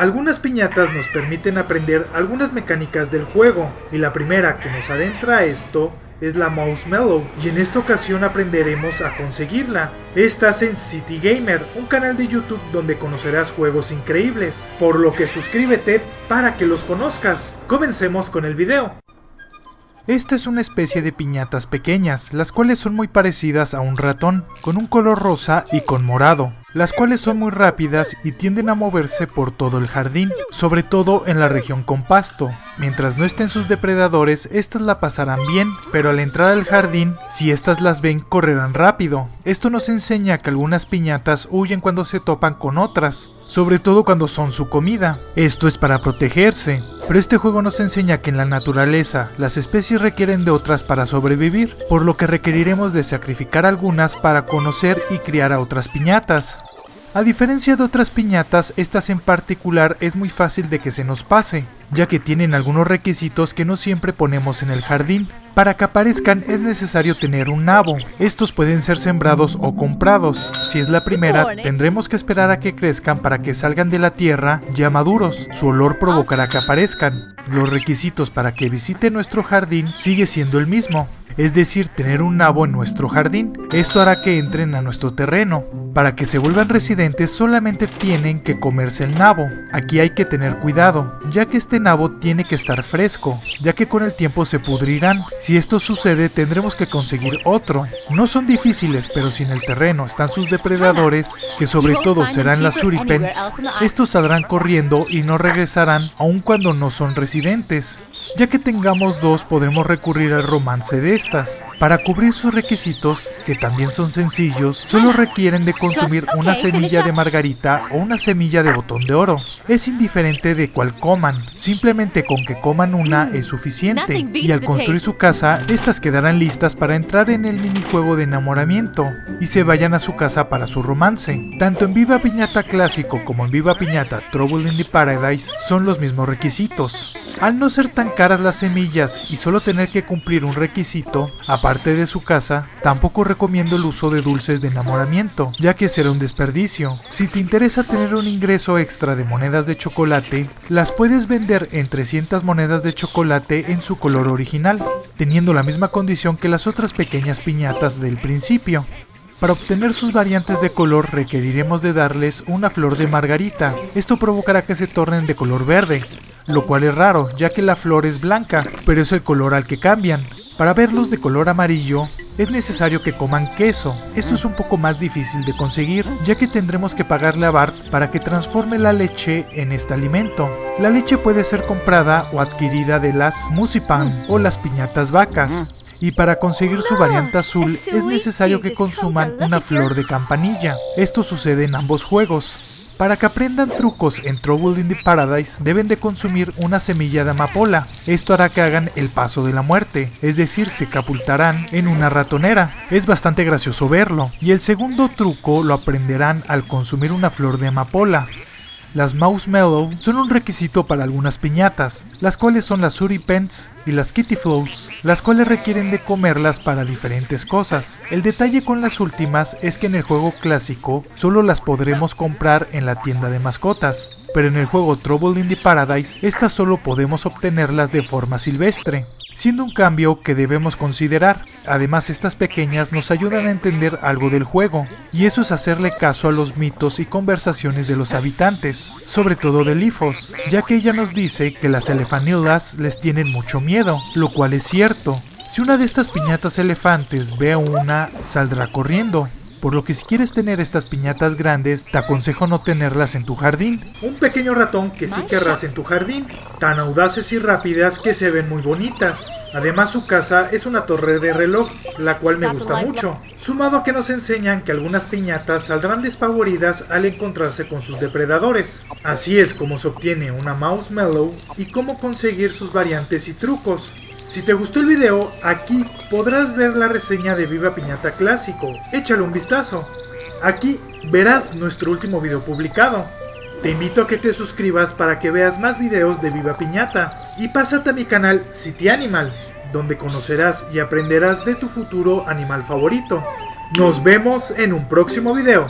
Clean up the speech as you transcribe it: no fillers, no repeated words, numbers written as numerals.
Algunas piñatas nos permiten aprender algunas mecánicas del juego, y la primera que nos adentra a esto es la Marshmallow, y en esta ocasión aprenderemos a conseguirla. Estás en City Gamer, un canal de YouTube donde conocerás juegos increíbles, por lo que suscríbete para que los conozcas. Comencemos con el video. Esta es una especie de piñatas pequeñas, las cuales son muy parecidas a un ratón, con un color rosa y con morado, las cuales son muy rápidas y tienden a moverse por todo el jardín, sobre todo en la región con pasto. Mientras no estén sus depredadores, estas la pasarán bien, pero al entrar al jardín, si estas las ven, correrán rápido. Esto nos enseña que algunas piñatas huyen cuando se topan con otras, sobre todo cuando son su comida. Esto es para protegerse. Pero este juego nos enseña que en la naturaleza, las especies requieren de otras para sobrevivir, por lo que requeriremos de sacrificar algunas para conocer y criar a otras piñatas. A diferencia de otras piñatas, estas en particular es muy fácil de que se nos pase, ya que tienen algunos requisitos que no siempre ponemos en el jardín. Para que aparezcan es necesario tener un nabo. Estos pueden ser sembrados o comprados. Si es la primera, tendremos que esperar a que crezcan para que salgan de la tierra ya maduros. Su olor provocará que aparezcan. Los requisitos para que visite nuestro jardín sigue siendo el mismo, es decir, tener un nabo en nuestro jardín. Esto hará que entren a nuestro terreno. Para que se vuelvan residentes solamente tienen que comerse el nabo. Aquí hay que tener cuidado, ya que este nabo tiene que estar fresco, ya que con el tiempo se pudrirán. Si esto sucede, tendremos que conseguir otro. No son difíciles, pero si en el terreno están sus depredadores, que sobre todo serán las suripents, estos saldrán corriendo y no regresarán aun cuando no son residentes. Ya que tengamos dos, podremos recurrir al romance de estas. Para cubrir sus requisitos, que también son sencillos, solo requieren de consumir una semilla de margarita o una semilla de botón de oro. Es indiferente de cuál coman, simplemente con que coman una es suficiente, y al construir su casa, estas quedarán listas para entrar en el minijuego de enamoramiento, y se vayan a su casa para su romance. Tanto en Viva Piñata Clásico como en Viva Piñata Trouble in the Paradise son los mismos requisitos. Al no ser tan caras las semillas y solo tener que cumplir un requisito, aparte de su casa, tampoco recomiendo el uso de dulces de enamoramiento, ya que será un desperdicio. Si te interesa tener un ingreso extra de monedas de chocolate, las puedes vender en 300 monedas de chocolate en su color original, teniendo la misma condición que las otras pequeñas piñatas del principio. Para obtener sus variantes de color requeriremos de darles una flor de margarita. Esto provocará que se tornen de color verde, lo cual es raro, ya que la flor es blanca, pero es el color al que cambian. Para verlos de color amarillo, es necesario que coman queso. Esto es un poco más difícil de conseguir, ya que tendremos que pagarle a Bart para que transforme la leche en este alimento. La leche puede ser comprada o adquirida de las Musipan o las piñatas vacas. Y para conseguir su variante azul es necesario que consuman una flor de campanilla. Esto sucede en ambos juegos. Para que aprendan trucos en Trouble in the Paradise, deben de consumir una semilla de amapola. Esto hará que hagan el paso de la muerte, es decir, se catapultarán en una ratonera. Es bastante gracioso verlo. Y el segundo truco lo aprenderán al consumir una flor de amapola. Las Marshmallow son un requisito para algunas piñatas, las cuales son las Suripents y las Kitty Flows, las cuales requieren de comerlas para diferentes cosas. El detalle con las últimas es que en el juego clásico solo las podremos comprar en la tienda de mascotas, pero en el juego Trouble in the Paradise estas solo podemos obtenerlas de forma silvestre, siendo un cambio que debemos considerar. Además, estas pequeñas nos ayudan a entender algo del juego, y eso es hacerle caso a los mitos y conversaciones de los habitantes, sobre todo de Lifos, ya que ella nos dice que las elefanillas les tienen mucho miedo, lo cual es cierto. Si una de estas piñatas elefantes ve a una, saldrá corriendo. Por lo que si quieres tener estas piñatas grandes, te aconsejo no tenerlas en tu jardín. Un pequeño ratón que sí querrás en tu jardín, tan audaces y rápidas que se ven muy bonitas. Además, su casa es una torre de reloj, la cual me gusta mucho. Sumado a que nos enseñan que algunas piñatas saldrán despavoridas al encontrarse con sus depredadores. Así es como se obtiene una Marshmallow y cómo conseguir sus variantes y trucos. Si te gustó el video, aquí podrás ver la reseña de Viva Piñata Clásico. Échale un vistazo. Aquí verás nuestro último video publicado. Te invito a que te suscribas para que veas más videos de Viva Piñata. Y pásate a mi canal City Animal, donde conocerás y aprenderás de tu futuro animal favorito. Nos vemos en un próximo video.